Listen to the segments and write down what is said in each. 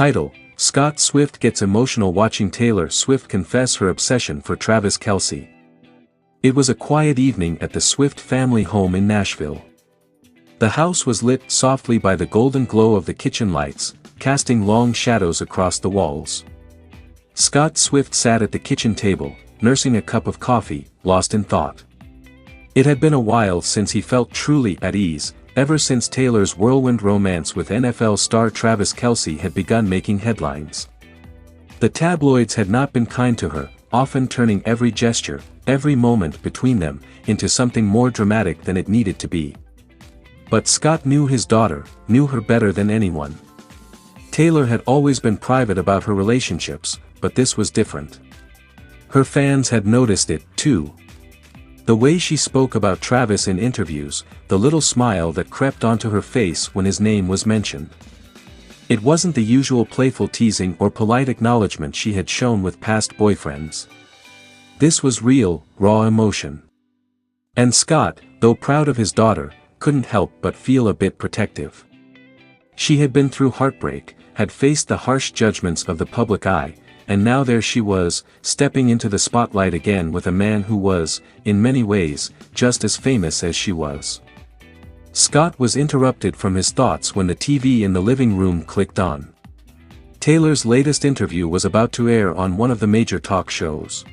Title: Scott Swift gets emotional watching Taylor Swift confess her obsession for Travis Kelce. It was a quiet evening at the Swift family home in Nashville. The house was lit softly by the golden glow of the kitchen lights, casting long shadows across the walls. Scott Swift sat at the kitchen table, nursing a cup of coffee, lost in thought. It had been a while since he felt truly at ease, ever since Taylor's whirlwind romance with NFL star Travis Kelce had begun making headlines. The tabloids had not been kind to her, often turning every gesture, every moment between them, into something more dramatic than it needed to be. But Scott knew his daughter, knew her better than anyone. Taylor had always been private about her relationships, but this was different. Her fans had noticed it, too. The way she spoke about Travis in interviews, the little smile that crept onto her face when his name was mentioned. It wasn't the usual playful teasing or polite acknowledgement she had shown with past boyfriends. This was real, raw emotion. And Scott, though proud of his daughter, couldn't help but feel a bit protective. She had been through heartbreak, had faced the harsh judgments of the public eye, and now there she was, stepping into the spotlight again with a man who was, in many ways, just as famous as she was. Scott was interrupted from his thoughts when the TV in the living room clicked on. Taylor's latest interview was about to air on one of the major talk shows.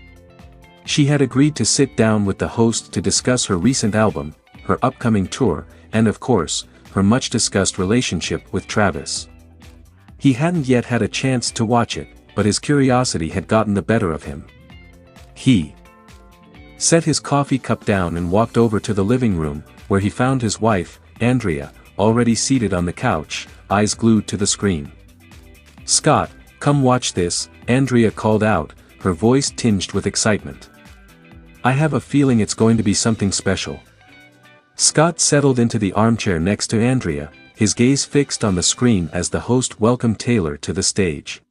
She had agreed to sit down with the host to discuss her recent album, her upcoming tour, and of course, her much-discussed relationship with Travis. He hadn't yet had a chance to watch it, but his curiosity had gotten the better of him. He set his coffee cup down and walked over to the living room, where he found his wife, Andrea, already seated on the couch, eyes glued to the screen. "Scott, come watch this," Andrea called out, her voice tinged with excitement. "I have a feeling it's going to be something special." Scott settled into the armchair next to Andrea, his gaze fixed on the screen as the host welcomed Taylor to the stage.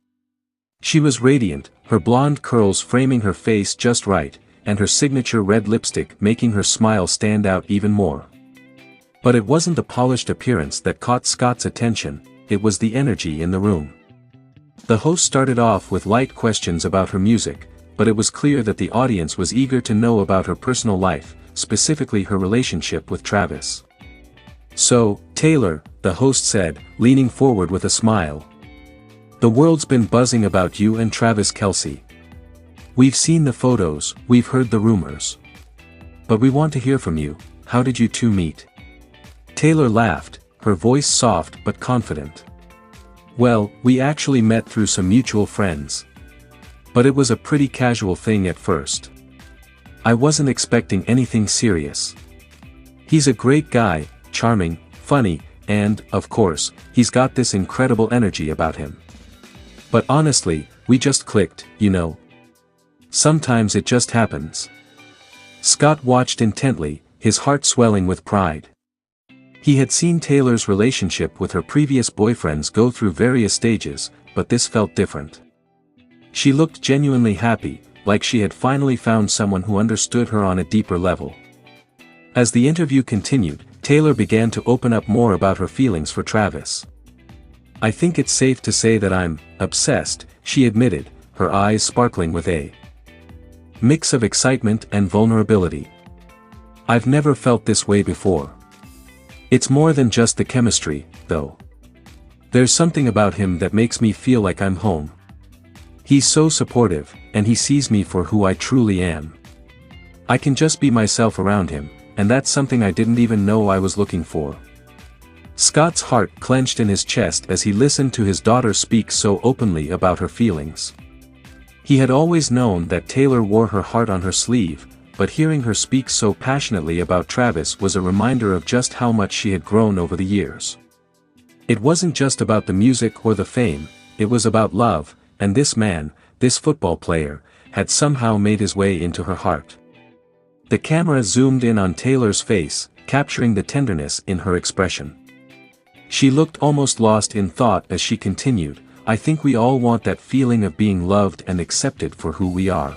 She was radiant, her blonde curls framing her face just right, and her signature red lipstick making her smile stand out even more. But it wasn't the polished appearance that caught Scott's attention, it was the energy in the room. The host started off with light questions about her music, but it was clear that the audience was eager to know about her personal life, specifically her relationship with Travis. "So, Taylor," the host said, leaning forward with a smile. "The world's been buzzing about you and Travis Kelce. We've seen the photos, we've heard the rumors. But we want to hear from you, how did you two meet?" Taylor laughed, her voice soft but confident. "Well, we actually met through some mutual friends. But it was a pretty casual thing at first. I wasn't expecting anything serious. He's a great guy, charming, funny, and, of course, he's got this incredible energy about him. But honestly, we just clicked, you know. Sometimes it just happens." Scott watched intently, his heart swelling with pride. He had seen Taylor's relationship with her previous boyfriends go through various stages, but this felt different. She looked genuinely happy, like she had finally found someone who understood her on a deeper level. As the interview continued, Taylor began to open up more about her feelings for Travis. "I think it's safe to say that I'm obsessed," she admitted, her eyes sparkling with a mix of excitement and vulnerability. "I've never felt this way before. It's more than just the chemistry, though. There's something about him that makes me feel like I'm home. He's so supportive, and he sees me for who I truly am. I can just be myself around him, and that's something I didn't even know I was looking for." Scott's heart clenched in his chest as he listened to his daughter speak so openly about her feelings. He had always known that Taylor wore her heart on her sleeve, but hearing her speak so passionately about Travis was a reminder of just how much she had grown over the years. It wasn't just about the music or the fame, it was about love, and this man, this football player, had somehow made his way into her heart. The camera zoomed in on Taylor's face, capturing the tenderness in her expression. She looked almost lost in thought as she continued, "I think we all want that feeling of being loved and accepted for who we are.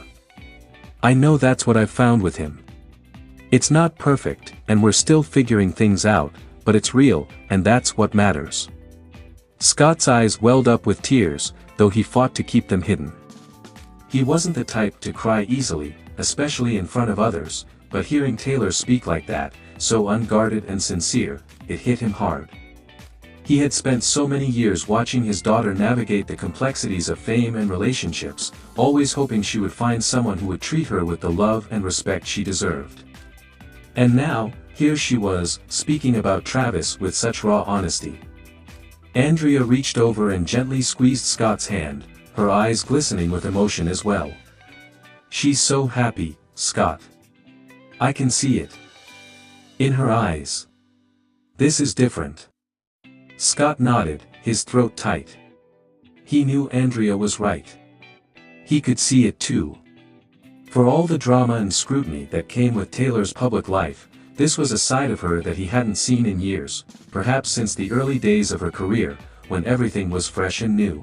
I know that's what I've found with him. It's not perfect, and we're still figuring things out, but it's real, and that's what matters." Scott's eyes welled up with tears, though he fought to keep them hidden. He wasn't the type to cry easily, especially in front of others, but hearing Taylor speak like that, so unguarded and sincere, it hit him hard. He had spent so many years watching his daughter navigate the complexities of fame and relationships, always hoping she would find someone who would treat her with the love and respect she deserved. And now, here she was, speaking about Travis with such raw honesty. Andrea reached over and gently squeezed Scott's hand, her eyes glistening with emotion as well. "She's so happy, Scott. I can see it in her eyes. This is different." Scott nodded, his throat tight. He knew Andrea was right. He could see it too. For all the drama and scrutiny that came with Taylor's public life, this was a side of her that he hadn't seen in years, perhaps since the early days of her career, when everything was fresh and new.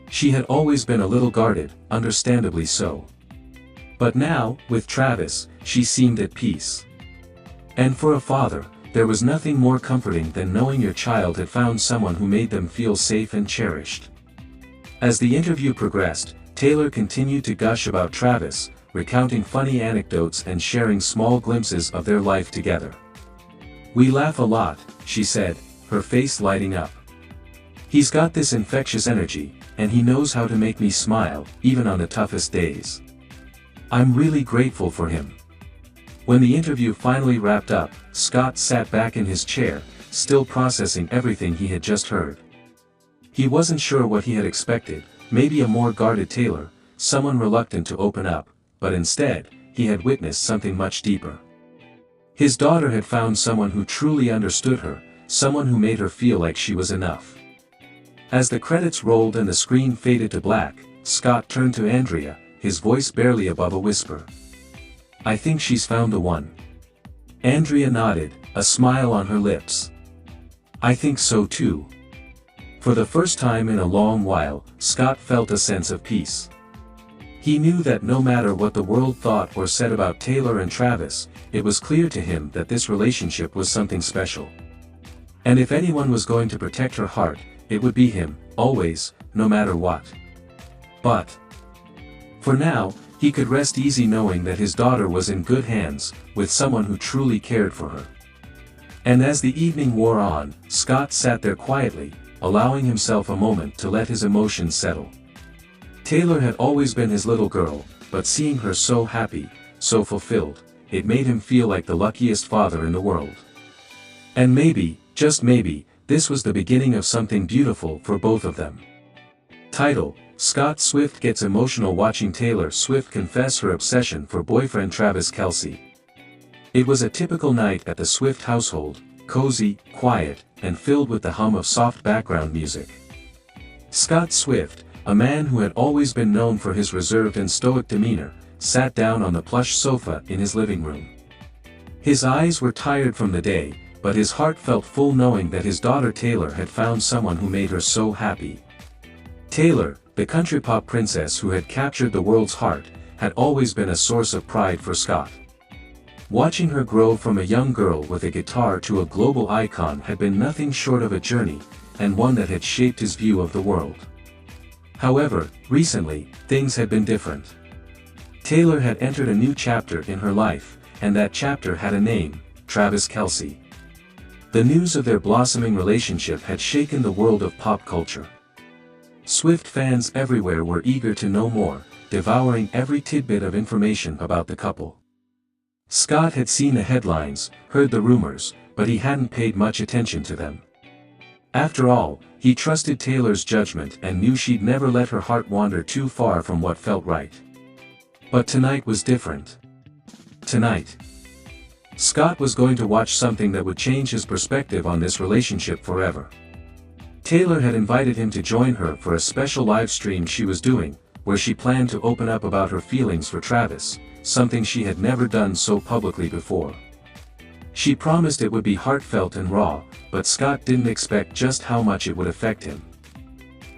She had always been a little guarded, understandably so. But now, with Travis, she seemed at peace. And for a father, there was nothing more comforting than knowing your child had found someone who made them feel safe and cherished. As the interview progressed, Taylor continued to gush about Travis, recounting funny anecdotes and sharing small glimpses of their life together. "We laugh a lot," she said, her face lighting up. "He's got this infectious energy, and he knows how to make me smile, even on the toughest days. I'm really grateful for him." When the interview finally wrapped up, Scott sat back in his chair, still processing everything he had just heard. He wasn't sure what he had expected, maybe a more guarded Taylor, someone reluctant to open up, but instead, he had witnessed something much deeper. His daughter had found someone who truly understood her, someone who made her feel like she was enough. As the credits rolled and the screen faded to black, Scott turned to Andrea, his voice barely above a whisper. "I think she's found the one." Andrea nodded, a smile on her lips. "I think so too." For the first time in a long while, Scott felt a sense of peace. He knew that no matter what the world thought or said about Taylor and Travis, it was clear to him that this relationship was something special. And if anyone was going to protect her heart, it would be him, always, no matter what. But for now, he could rest easy knowing that his daughter was in good hands, with someone who truly cared for her. And as the evening wore on, Scott sat there quietly, allowing himself a moment to let his emotions settle. Taylor had always been his little girl, but seeing her so happy, so fulfilled, it made him feel like the luckiest father in the world. And maybe, just maybe, this was the beginning of something beautiful for both of them. Title: Scott Swift gets emotional watching Taylor Swift confess her obsession for boyfriend Travis Kelce. It was a typical night at the Swift household, cozy, quiet, and filled with the hum of soft background music. Scott Swift, a man who had always been known for his reserved and stoic demeanor, sat down on the plush sofa in his living room. His eyes were tired from the day, but his heart felt full knowing that his daughter Taylor had found someone who made her so happy. Taylor, the country pop princess who had captured the world's heart, had always been a source of pride for Scott. Watching her grow from a young girl with a guitar to a global icon had been nothing short of a journey, and one that had shaped his view of the world. However, recently, things had been different. Taylor had entered a new chapter in her life, and that chapter had a name: Travis Kelce. The news of their blossoming relationship had shaken the world of pop culture. Swift fans everywhere were eager to know more, devouring every tidbit of information about the couple. Scott had seen the headlines, heard the rumors, but he hadn't paid much attention to them. After all, he trusted Taylor's judgment and knew she'd never let her heart wander too far from what felt right. But tonight was different. Tonight, Scott was going to watch something that would change his perspective on this relationship forever. Taylor had invited him to join her for a special live stream she was doing, where she planned to open up about her feelings for Travis, something she had never done so publicly before. She promised it would be heartfelt and raw, but Scott didn't expect just how much it would affect him.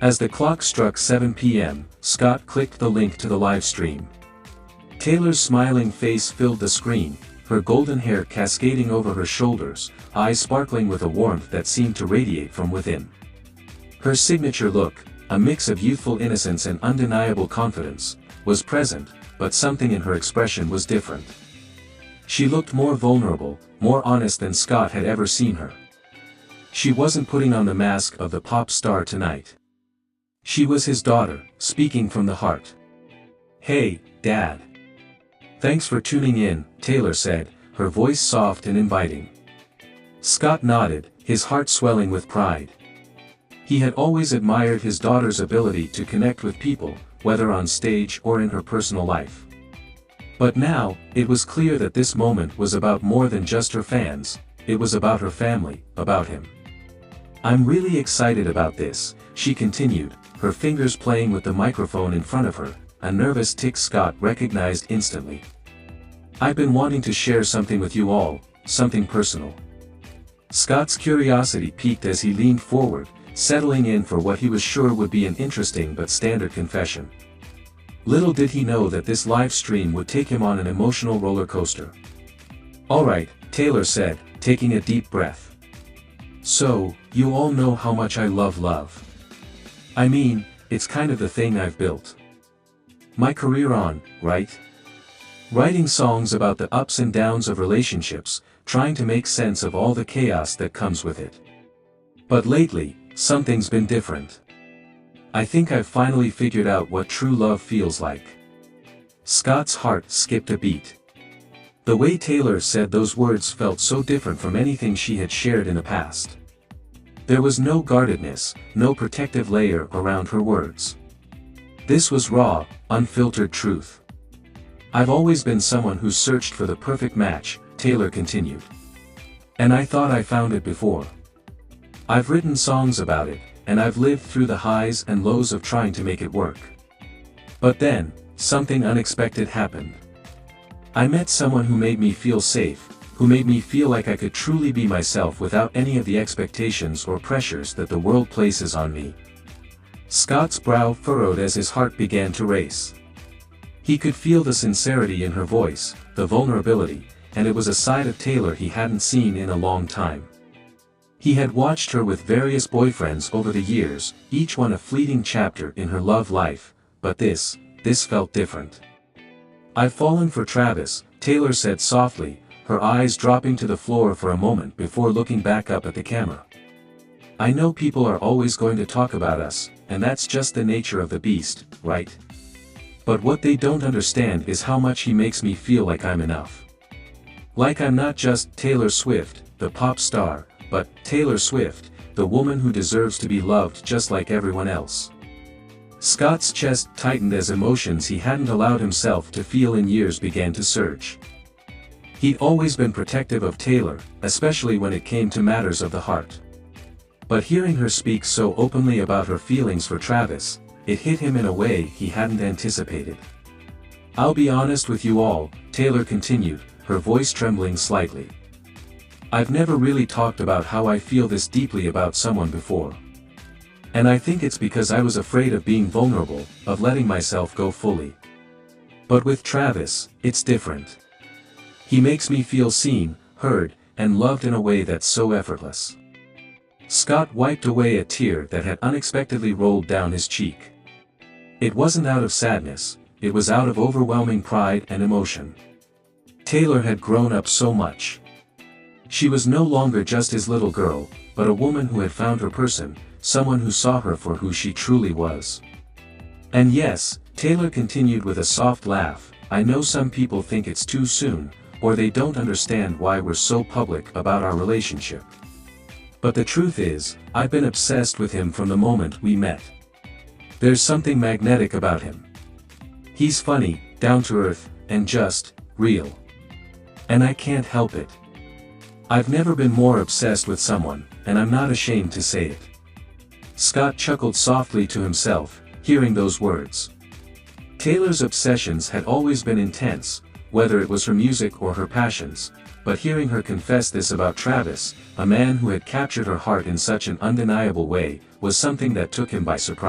As the clock struck 7 p.m., Scott clicked the link to the live stream. Taylor's smiling face filled the screen, her golden hair cascading over her shoulders, eyes sparkling with a warmth that seemed to radiate from within. Her signature look, a mix of youthful innocence and undeniable confidence, was present, but something in her expression was different. She looked more vulnerable, more honest than Scott had ever seen her. She wasn't putting on the mask of the pop star tonight. She was his daughter, speaking from the heart. "Hey, Dad. Thanks for tuning in," Taylor said, her voice soft and inviting. Scott nodded, his heart swelling with pride. He had always admired his daughter's ability to connect with people, whether on stage or in her personal life. But now, it was clear that this moment was about more than just her fans, it was about her family, about him. "I'm really excited about this," she continued, her fingers playing with the microphone in front of her, a nervous tick Scott recognized instantly. "I've been wanting to share something with you all, something personal." Scott's curiosity piqued as he leaned forward, settling in for what he was sure would be an interesting but standard confession. Little did he know that this live stream would take him on an emotional roller coaster. "All right," Taylor said, taking a deep breath. "So, you all know how much I love love. I mean, it's kind of the thing I've built my career on, right? Writing songs about the ups and downs of relationships, trying to make sense of all the chaos that comes with it. But lately, something's been different. I think I've finally figured out what true love feels like." Scott's heart skipped a beat. The way Taylor said those words felt so different from anything she had shared in the past. There was no guardedness, no protective layer around her words. This was raw, unfiltered truth. "I've always been someone who searched for the perfect match," Taylor continued. "And I thought I found it before. I've written songs about it, and I've lived through the highs and lows of trying to make it work. But then, something unexpected happened. I met someone who made me feel safe, who made me feel like I could truly be myself without any of the expectations or pressures that the world places on me." Scott's brow furrowed as his heart began to race. He could feel the sincerity in her voice, the vulnerability, and it was a side of Taylor he hadn't seen in a long time. He had watched her with various boyfriends over the years, each one a fleeting chapter in her love life, but this felt different. "I've fallen for Travis," Taylor said softly, her eyes dropping to the floor for a moment before looking back up at the camera. "I know people are always going to talk about us, and that's just the nature of the beast, right? But what they don't understand is how much he makes me feel like I'm enough. Like I'm not just Taylor Swift, the pop star, but Taylor Swift, the woman who deserves to be loved just like everyone else." Scott's chest tightened as emotions he hadn't allowed himself to feel in years began to surge. He'd always been protective of Taylor, especially when it came to matters of the heart. But hearing her speak so openly about her feelings for Travis, it hit him in a way he hadn't anticipated. "I'll be honest with you all," Taylor continued, her voice trembling slightly. "I've never really talked about how I feel this deeply about someone before. And I think it's because I was afraid of being vulnerable, of letting myself go fully. But with Travis, it's different. He makes me feel seen, heard, and loved in a way that's so effortless." Scott wiped away a tear that had unexpectedly rolled down his cheek. It wasn't out of sadness, it was out of overwhelming pride and emotion. Taylor had grown up so much. She was no longer just his little girl, but a woman who had found her person, someone who saw her for who she truly was. "And yes," Taylor continued with a soft laugh, "I know some people think it's too soon, or they don't understand why we're so public about our relationship. But the truth is, I've been obsessed with him from the moment we met. There's something magnetic about him. He's funny, down to earth, and just real. And I can't help it. I've never been more obsessed with someone, and I'm not ashamed to say it." Scott chuckled softly to himself, hearing those words. Taylor's obsessions had always been intense, whether it was her music or her passions, but hearing her confess this about Travis, a man who had captured her heart in such an undeniable way, was something that took him by surprise.